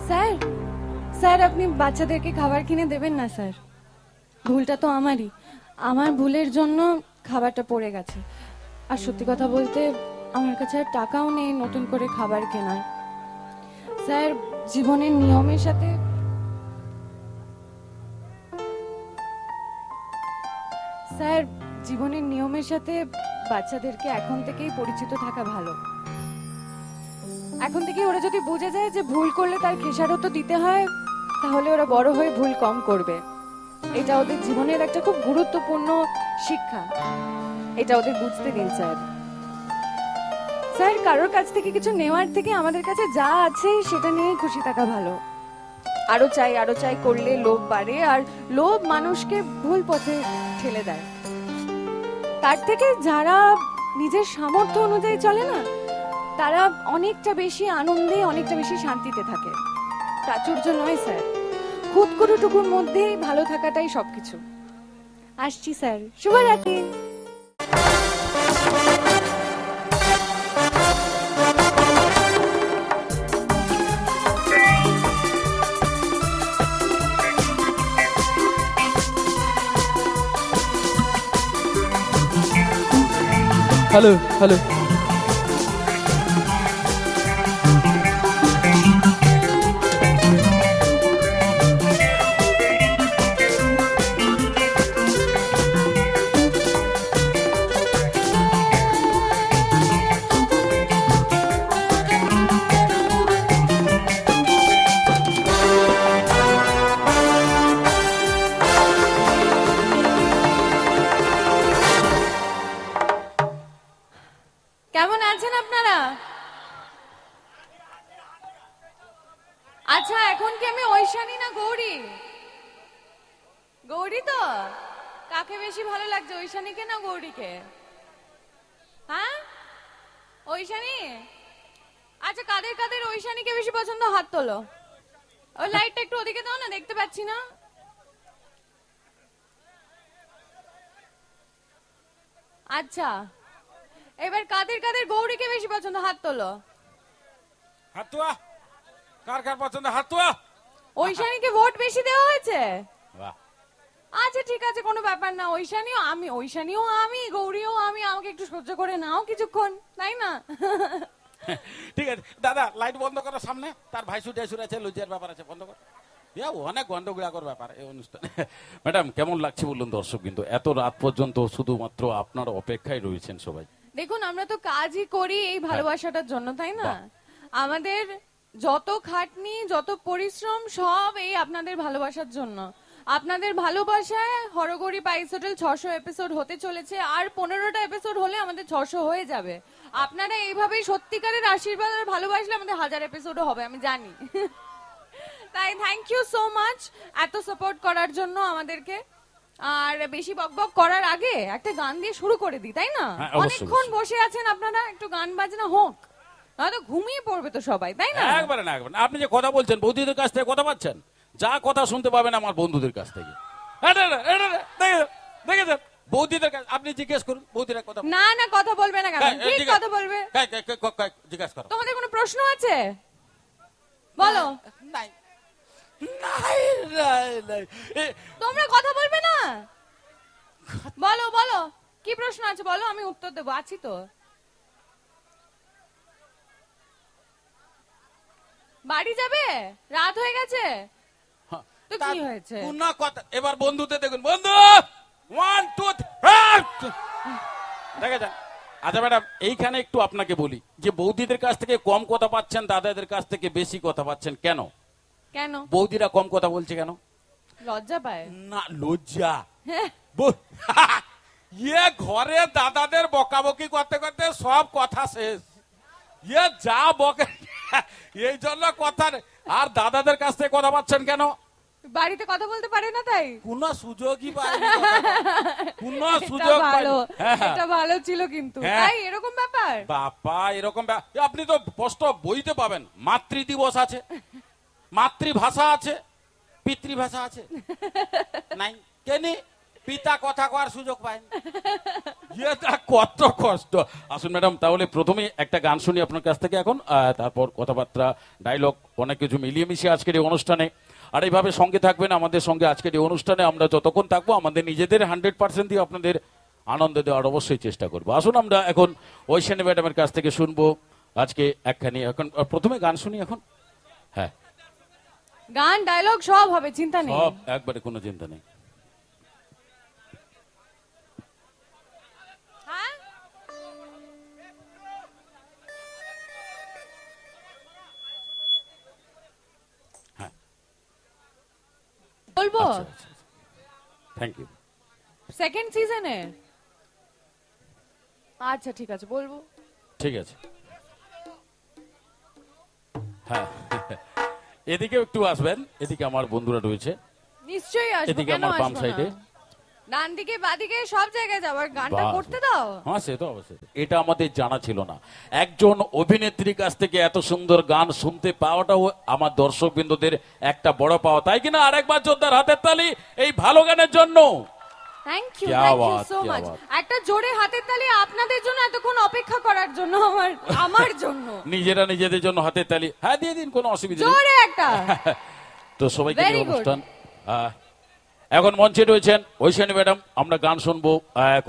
Sir sir আপনি বাচ্চাদেরকে খাবার কিনে দেবেন না স্যার, ভুলটা তো আমারই, আমার ভুলের জন্য খাবারটা পড়ে গেছে। আর সত্যি কথা বলতে আমার কাছে আর টাকাও নেই নতুন করে খাবার কেনার। স্যার জীবনের নিয়মের সাথে স্যার জীবনের নিয়মের সাথে বাচ্চাদেরকে এখন থেকেই পরিচিত থাকা ভালো। এখন থেকে ওরা যদি বুঝে যায় যে ভুল করলে তার খেসারত দিতে হয়, তাহলে ওরা বড় হয়ে ভুল কম করবে। এটা ওদের জীবনের একটা খুব গুরুত্বপূর্ণ শিক্ষা, এটা ওদের বুঝতে দিন স্যার। স্যার কারোর কাছ থেকে কিছু নেওয়ার থেকে আমাদের কাছে যা আছে সেটা নিয়েই খুশি থাকা ভালো। আরো চাই করলে লোভ বাড়ে, আর লোভ মানুষকে ভুল পথে ঠেলে দেয়। তার থেকে যারা নিজের সামর্থ্য অনুযায়ী চলে না, তারা অনেকটা বেশি আনন্দে, অনেকটা বেশি শান্তিতে থাকে। প্রাচুর্য নয় স্যার, খুদকুটুকুর মধ্যেই ভালো থাকাটাই সবকিছু। আসছি স্যার, শুভরাত্রি। হ্যালো হ্যালো, কেমন আছেন আপনারা? আচ্ছা এখন কি আমি ঐশানী না গৌরী? গৌরী তো? কাকে বেশি ভালো লাগছে, ঐশানীকে না গৌরীকে? হ্যাঁ ঐশানী। আচ্ছা কাদের কাদের ঐশানীকে বেশি পছন্দ হাত তোলো। ওই লাইটটা একটু ওদিকে দাও না, দেখতে পাচ্ছি না। আচ্ছা এবার কাদের কাদের গৌরীকে বেশি পছন্দ হাত তোলো। হাত তোলা। কার কার পছন্দ হাত তোলা। ঐশানীকে ভোট বেশি দেওয়া হয়েছে? বাহ। আচ্ছা ঠিক আছে, কোনো ব্যাপার না। ঐশানীও আমি, গৌরীও আমি, আমাকে একটু সহ্য করে নাও কিছুক্ষণ, তাই না? ঠিক আছে দাদা, লাইট বন্ধ করো সামনে। তার ভাই সুটে আছে, লজ্জার ব্যাপার আছে, বন্ধ কর। অনেক গন্ডগোলাকর ব্যাপার এই অনুষ্ঠানে। ম্যাডাম কেমন লাগছে বলুন? দর্শক কিন্তু এত রাত পর্যন্ত শুধুমাত্র আপনার অপেক্ষায় রয়েছেন সবাই। দেখুন আমরা তো কাজই করি এই ভালোবাসাটার জন্য, তাই না? আমাদের যত খাটনি, যত পরিশ্রম সব এই আপনাদের ভালোবাসার জন্য। আপনাদের ভালোবাসায় হরগৌরী পাইস হোটেল 600 এপিসোড হতে চলেছে, আর 15টা এপিসোড হলে আমাদের 600 হয়ে যাবে। আপনারা এইভাবেই সত্যিকারের আশীর্বাদ আর ভালোবাসলে আমাদের 1000 এপিসোডও হবে, আমি জানি। তাই থ্যাংক ইউ সো মাচ এত সাপোর্ট করার জন্য আমাদেরকে। আর বেশি বকবক করার আগে একটা গান দিয়ে শুরু করে দিই, তাই না? অনেকক্ষণ বসে আছেন আপনারা, একটু গান বাজনা হোক, নয়তো ঘুমিয়ে পড়বে তো সবাই, তাই না? একবারে না, একবারে। আপনি যে কথা বলছেন বৌদিদের কাছ থেকে কথা পাচ্ছেন, যা কথা শুনতে পাবেন আমার বন্ধুদের কাছ থেকে। দেখেছেন বৌদিদের কাছে আপনি জিজ্ঞেস করুন, বৌদিরা কথা না না কথা বলবে না কেন? ঠিক কথা বলবে। জিজ্ঞেস করো। তোমাদের কোনো প্রশ্ন আছে? বলো। নাই নাই নাই, তোমরা কথা বলবে না? বলো বলো, কি প্রশ্ন আছে বলো, আমি উত্তর দেবো, আছি তো। বাড়ি যাবে? রাত হয়ে গেছে তো কি হয়েছে? কোনো কথা। এবার বন্ধুদের দেখুন, বন্ধু 1 2 3 দেখেছেন। আচ্ছা ম্যাডাম এইখানে একটু আপনাকে বলি যে বৌদিদের কাছ থেকে কম কথা পাচ্ছেন, দাদাদের কাছ থেকে বেশি কথা পাচ্ছেন কেন? কেন বৌদিরা কম কথা বলছে কেন? লজ্জা পায় না, লজ্জা। ইয়ে ঘরে দাদাদের বকাবকি করতে করতে সব কথা শেষ, ইয়ে যা বকে এই জন্য কথা। আর দাদাদের কাছ থেকে কথা পাচ্ছেন কেন? বাড়িতে কথা বলতে পারে না তাই। কোন সুযোগই পায়নি, কোন সুযোগ পায়নি। এটা ভালো ছিল কিন্তু, তাই এরকম ব্যাপার। বাবা এরকম আপনি তো স্পষ্ট বইতে পাবেন, মাতৃদিবস আছে, মাতৃভাষা আছে, পিতৃভাষা আছে, নাই কেনি পিতা কথা কওয়ার সুযোগ পায় না। এটা কত কষ্ট। আসুন ম্যাডাম, তাহলে প্রথমে একটা গান শুনি আপনার কাছ থেকে এখন, তারপর কথাবার্তা, ডায়লগ, অনেক কিছু মিলিয়ে মিশিয়ে আজকের এই অনুষ্ঠানে। আর এইভাবে সঙ্গে থাকবেন আমাদের সঙ্গে আজকের এই অনুষ্ঠানে। আমরা যতক্ষণ থাকবো আমাদের নিজেদের 100% দিয়ে আপনাদের আনন্দ দেওয়ার অবশ্যই চেষ্টা করবো। আসুন আমরা এখন ঐশানী ম্যাডামের কাছ থেকে শুনবো আজকে একখানি। এখন প্রথমে গান শুনি এখন। হ্যাঁ, গান ডায়লগ সব হবে, চিন্তা নেই। সব একবারে, কোনো চিন্তা নেই। হ্যাঁ, হ্যাঁ, বলবো থ্যাংক ইউ। সেকেন্ড সিজনে। আচ্ছা ঠিক আছে, বলবো। ঠিক আছে, হ্যাঁ। এদিকেও একটু আসবেন, এদিকে আমার বন্ধুরা রয়েছে, নিশ্চয়ই আসবো, এদিকে কেন আমার বাম আসবো সাইডে। না? ডান দিকে বাদিকে সব জায়গায় যাবার, গানটা বাহ। করতে দাও। হ্যাঁ, সে তো অবশ্যই। এটা আমাদের জানা ছিল না, একজন অভিনেত্রীর কাছ থেকে এত সুন্দর গান শুনতে পাওয়াটাও আমার দর্শক বিন্দুদের একটা বড় পাওয়া, তাই কিনা? আরেকবার জোরদার হাতের তালি এই ভালো গানের জন্য। থ্যাংক ইউ, क्या থ্যাংক ইউ बात, সো क्या মাচ। बात। একটা জোরে হাতের তালি আপনাদের জন্য, এতক্ষণ অপেক্ষা করার জন্য, আমার জন্য। নিজেরা নিজেদের জন্য হাতের তালি, হ্যাঁ দিয়ে দিন, কোনো অসুবিধা নেই। জোরে একটা। তো সবাইকে Very নিয়ে good. অনুষ্ঠান। এখন মঞ্চে রয়েছেন ঐশানী ম্যাডাম, আমরা গান শুনবো,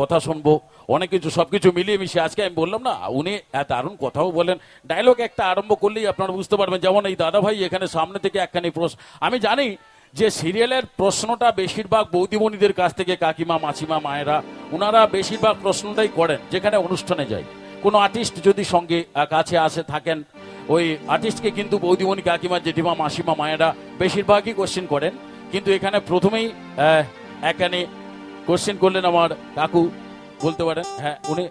কথা শুনবো, অনেক কিছু, সবকিছু মিলিয়ে মিশিয়ে। আজকে আমি বললাম না, উনি দারুণ কথাও বলেন। ডায়লগ একটা আরম্ভ করলেই আপনারা বুঝতে পারবেন। যেমন এই দাদা ভাই এখানে সামনে থেকে একখানি প্রশ্ন, আমি জানি যে সিরিয়ালের প্রশ্নটা বেশিরভাগ বৌদিমণিদের কাছ থেকে, কাকিমা, মাসিমা, মায়েরা, ওনারা বেশিরভাগ প্রশ্নটাই করেন যেখানে অনুষ্ঠানে যায়। কোনো আর্টিস্ট যদি সঙ্গে কাছে আসে থাকেন, ওই আর্টিস্টকে কিন্তু বৌদিমণি, কাকিমা, জেঠিমা, মাসিমা, মায়েরা বেশিরভাগই কোশ্চেন করেন। কিন্তু এখানে প্রথমেই এখানে কোশ্চেন করলেন আমার কাকু, বলতে পারেন। হ্যাঁ, উনি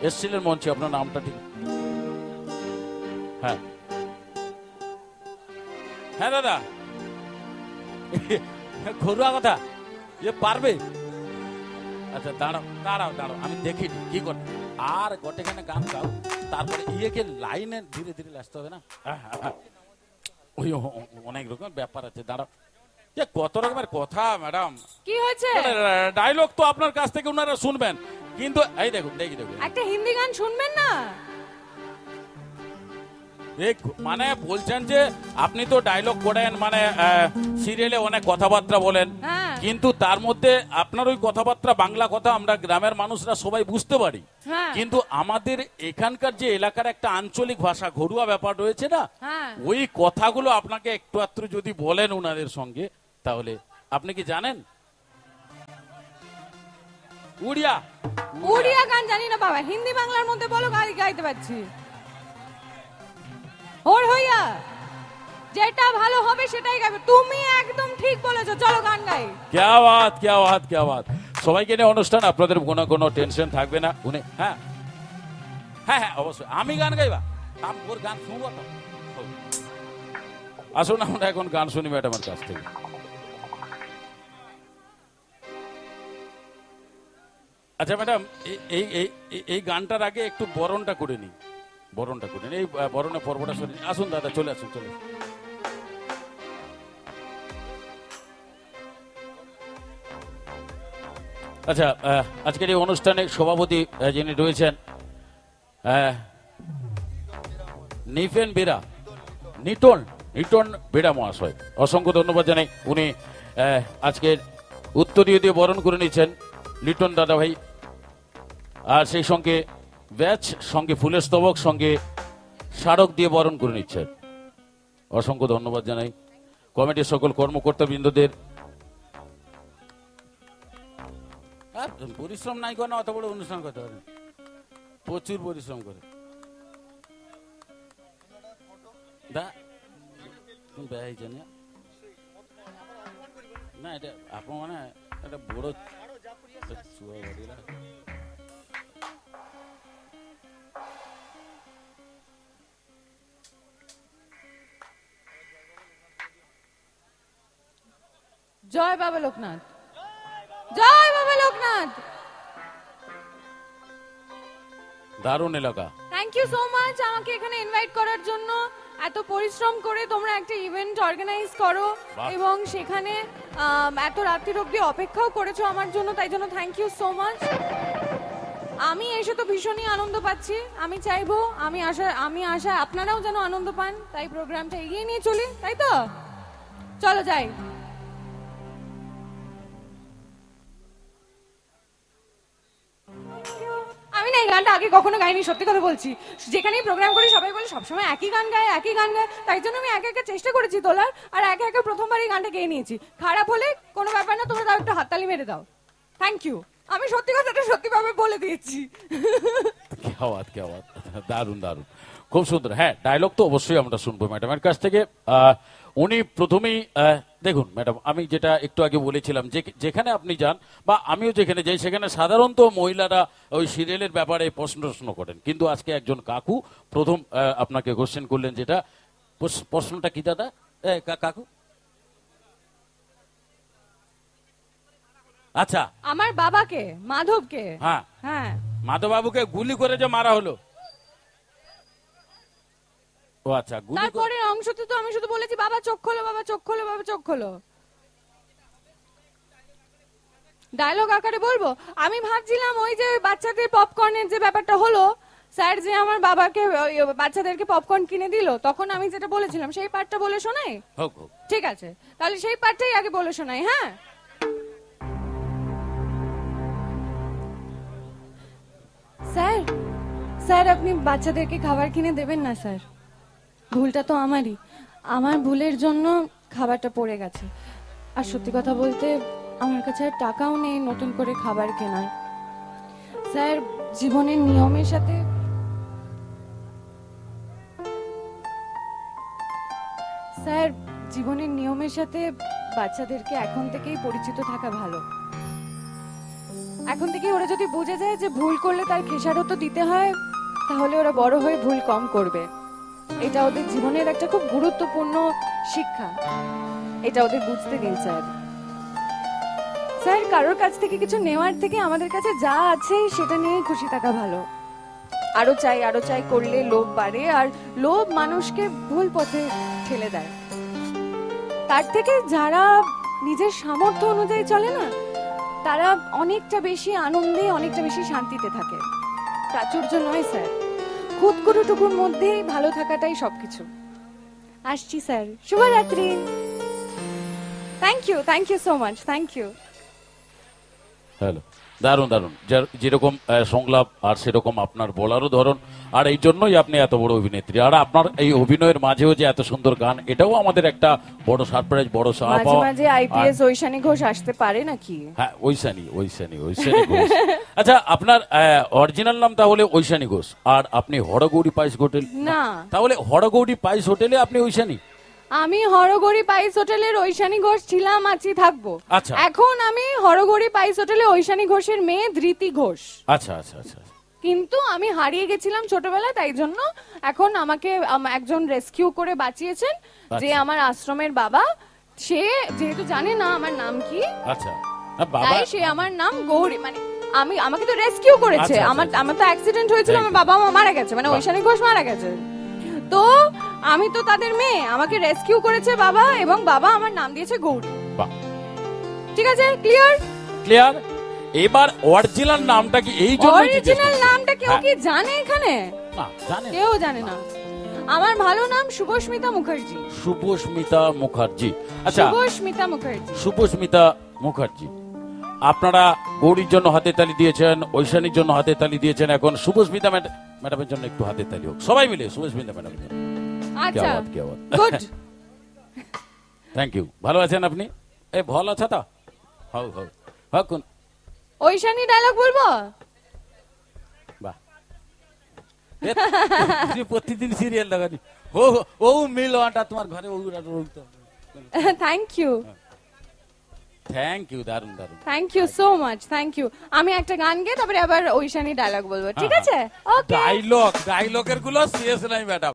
এসছিলেন মঞ্চে, আপনার নামটা ঠিক? হ্যাঁ, হ্যাঁ দাদা, ঘরুয়া কথা, এ পারবে? আচ্ছা দাঁড়াও দাঁড়াও দাঁড়াও, আমি দেখিনি কি করে। আর গোটেখানে গান গাও, তারপরে ইয়েকে লাইনে ধীরে ধীরে আসতে হবে না? ওই অনেক রকম ব্যাপার আছে, দাঁড়াও। যে কত রকমের কথা ম্যাডাম। কি হয়েছে? ডায়লগ তো আপনার কাছ থেকে ওনারা শুনবেন, কিন্তু এই দেখুন, দেখি দেখুন, একটা হিন্দি গান শুনবেন না? মানে বলছেন যে আপনি তো ডায়লগ করেন, মানে সিরিয়ালে অনেক কথাবার্তা বলেন, হ্যাঁ। কিন্তু তার মধ্যে আপনার ওই কথাবার্তা, বাংলা কথা আমরা গ্রামের মানুষরা সবাই বুঝতে পারি, হ্যাঁ। কিন্তু আমাদের এখানকার যে এলাকার একটা আঞ্চলিক ভাষা, ঘরুয়া ব্যাপার রয়েছে না, হ্যাঁ। ওই কথাগুলো আপনাকে একটু আধটু যদি বলেন ওনাদের সঙ্গে, তাহলে। আপনি কি জানেন উড়িয়া? উড়িয়া গান জানি না বাবা, হিন্দি বাংলার মধ্যে বলো, গাইতে পারছি। ওর হইয়া যেটা ভালো হবে সেটাই গাইবে। তুমি একদম ঠিক বলেছো, চলো গান গাই। क्या बात, क्या बात, क्या बात। সবাইকে নিয়ে অনুষ্ঠান, আপনাদের কোনো টেনশন থাকবে না। উনি হ্যাঁ হ্যাঁ হ্যাঁ অবশ্যই আমি গান গাইবা, আমি ওর গান শুনবো তো। আসুন আমরা এখন গান শুনি ম্যাডামের কাছ থেকে। আচ্ছা ম্যাডাম, এই গানটার আগে একটু বরণটা করে নিই, বরণটা করে নিই, এই বরণের পর্বটা শুনি। আসুন দাদা, চলে আসুন, চলে আসুন। আচ্ছা, আজকের এই অনুষ্ঠানে সভাপতি যিনি রয়েছেন, নিফেন বেরা, নিটন বেরা মহাশয়, অসংখ্য ধন্যবাদ জানাই। উনি আজকের উত্তরীয় দিয়ে বরণ করে নিচ্ছেন লিটন দাদা ভাই, আর সেই সঙ্গে ব্যাচ, সঙ্গে ফুলের স্তবক, সঙ্গে স্মারক দিয়ে বরণ করে নিচ্ছেন। অসংখ্য ধন্যবাদ জানাই কমিটির সকল কর্মকর্তা বৃন্দদের। পরিশ্রম নাই করে না, অত বড় অনুষ্ঠান করতে পারে, প্রচুর পরিশ্রম করে। না এটা আপনার মানে একটা বড় জয় বাবা লোকনাথ, জয় বাবা লোকনাথ। দারুণ এলাকা। থ্যাংক ইউ সো মাচ আমাকে এখানে ইনভাইট করার জন্য। এত পরিশ্রম করে তোমরা একটা ইভেন্ট অর্গানাইজ করো বাহ। এবং সেখানে এত রাত্রির অব্দি অপেক্ষাও করেছো আমার জন্য, তাই জন্য থ্যাংক ইউ সো মাচ। আমি এসে তো ভীষণই আনন্দ পাচ্ছি। আমি চাইবো আমি আশা আপনারাও যেন আনন্দ পান, তাই প্রোগ্রামটা এগিয়ে নিয়ে চলি, তাই তো? চলো যাই। আমি না এই গানটা আগে কখনো গাইনি, সত্যি কথা বলছি। যেখানেই প্রোগ্রাম করি সবাই বলে সবসময় একই গান গায়। তাই জন্য আমি একা একা চেষ্টা করেছি তোলার, আর একা একা প্রথমবার এই গানটা গেয়ে নিয়েছি। খারাপ হলে কোনো ব্যাপার না, তোমরা তাও একটু হাততালি মেরে দাও। Thank you. আমি সত্যি কথাটা সত্যিভাবে বলে দিয়েছি। কি আওয়াজ, দারুণ দারুণ, খুব সুন্দর। হ্যাঁ, ডায়লগ তো অবশ্যই আমরা শুনবো ম্যাডামের কাছ থেকে। উনি প্রথমেই দেখুন ম্যাডাম, আমি যেটা একটু আগে বলেছিলাম, যেখানে আপনি যান বা আমিও যেখানে যাই, সেখানে সাধারণত মহিলারা ওই সিরিয়ালের ব্যাপারে প্রশ্ন করেন, কিন্তু আজকে একজন কাকু প্রথম আপনাকে কোশ্চেন করলেন। যেটা প্রশ্নটা কি দাদা? কাকু, আচ্ছা, আমার বাবাকে, মাধবকে, হ্যাঁ হ্যাঁ, মাধববাবুকে গুলি করে যে মারা হলো। ও আচ্ছা, গুলি করে। তারপরে অংশতে তো আমি শুধু বলেছি বাবা চোখ খোলো, বাবা চোখ খোলো, বাবা চোখ খোলো। ডায়লগ আকারে বলবো? আমি ভাবছিলাম ওই যে বাচ্চাদের পপকর্নের যে ব্যাপারটা হলো, স্যার যে আমার বাবাকে বাচ্চাদেরকে পপকর্ন কিনে দিল, তখন আমি যেটা বলেছিলাম সেই পার্টটা বলে শোনাই? হোক হোক, ঠিক আছে, তাহলে সেই পার্টটাই আগে বলে শোনাই। হ্যাঁ, স্যার, স্যার আপনি বাচ্চাদেরকে খাবার কিনে দেবেন না স্যার। ভুলটা তো আমারই, আমার ভুলের জন্য খাবারটা পড়ে গেছে। আর সত্যি কথা বলতে আমার কাছে আর টাকাও নেই নতুন করে খাবার কেনার। স্যার, জীবনের নিয়মের সাথে স্যার জীবনের নিয়মের সাথে বাচ্চাদেরকে এখন থেকেই পরিচিত থাকা ভালো। এখন থেকে ওরা যদি বুঝে যায় যে ভুল করলে তার খেসারত দিতে হয়, তাহলে ওরা বড় হয়ে ভুল কম করবে। এটা ওদের জীবনের একটা খুব গুরুত্বপূর্ণ শিক্ষা। এটা ওদের বুঝতে দিন স্যার। স্যার, কারোর কাছ থেকে কিছু নেওয়ার থেকে আমাদের কাছে যা আছে সেটা নিয়েই খুশি থাকা ভালো। আরো চাই করলে লোভ বাড়ে, আর লোভ মানুষকে ভুল পথে ঠেলে দেয়। তার থেকে যারা নিজের সামর্থ্য অনুযায়ী চলে না, তারা অনেকটা বেশি আনন্দে, অনেকটা বেশি শান্তিতে থাকে। প্রাচুর্য নয় স্যার, খুদকুটুটুকুর মধ্যেই ভালো থাকাটাই সবকিছু। আসছি স্যার, শুভরাত্রি। Thank you so much, thank you. Hello, দারুণ দারুণ, যেরকম সংলাপ আর সেরকম আপনার বলারও ধরন, আর এই জন্যই আপনি এত বড় অভিনেত্রী। আর আপনার এই অভিনয়ের মাঝেও যে এত সুন্দর গান, এটাও আমাদের একটা বড় সারপ্রাইজ, বড় মাঝে মাঝে আইপিএস ঐশানী ঘোষ আসতে পারে নাকি? হ্যাঁ, ঐশানী ঘোষ। আচ্ছা, আপনার অরিজিনাল নাম তাহলে ঐশানী ঘোষ, আর আপনি হরগৌরী পাইস হোটেল? না, তাহলে হরগৌরী পাইস হোটেলে আপনি ঐশানী? আমি হরগৌরী পাইস হোটেলের ঐশানী ঘোষ ছিলাম, আছি, থাকবো। আচ্ছা, এখন আমি হরগৌরী পাইস হোটেলে ঐশানী ঘোষের মেয়ে ধৃতি ঘোষ। আচ্ছা আচ্ছা আচ্ছা। কিন্তু আমি হারিয়ে গেছিলাম ছোটবেলায়, তাই জন্য এখন আমাকে একজন রেস্কিউ করে বাঁচিয়েছেন, যে আমার আশ্রমের বাবা। সে যেহেতু জানে না আমার নাম কি, আচ্ছা, তাই সে আমার নাম গৌরী, মানে আমাকে তো রেস্কিউ করেছে। আমার তো অ্যাক্সিডেন্ট হয়েছিল, আমার বাবা মা মারা গেছে, মানে ঐশানী ঘোষ মারা গেছে। তো আমি তো তাদের মেয়ে, আমাকে রেস্কিউ করেছে বাবা, এবং বাবা আমার নাম দিয়েছে গৌরী। ঠিক আছে, ক্লিয়ার। এবার অরিজিনাল নামটা কি? এই জন্য অরিজিনাল নামটা কেউ কি জানে এখানে? না, জানে, কেউ জানে না। আমার ভালো নাম শুভস্মিতা মুখার্জি। শুভস্মিতা মুখার্জি। আচ্ছা, শুভস্মিতা মুখার্জি। আপনারা গৌরীর জন্য হাতে তালি দিয়েছেন, ঐশানীর জন্য হাতে তালি দিয়েছেন, এখন শুভস্মিতা ম্যাডামের জন্য একটু হাতে তালি হোক, সবাই মিলে শুভস্মিতা ম্যাডামের জন্য। আচ্ছা, গুড, থ্যাংক ইউ। ভালো আছেন আপনি? ভালো আছে তো? হও কোন ঐশানী ডায়লগ বলবো? বাহ, প্রতিদিন সিরিয়াল লাগানি। ও মিল আটা তোমার ঘরে। থ্যাংক ইউ, দারুণ দারুণ, thank you so much, thank you. আমি একটা গান গেয়ে তারপরে আবার ঐশানী ডায়লগ বলবো, ঠিক আছে? ওকে। ডায়লগের গুলো শেষ নাই ম্যাডাম।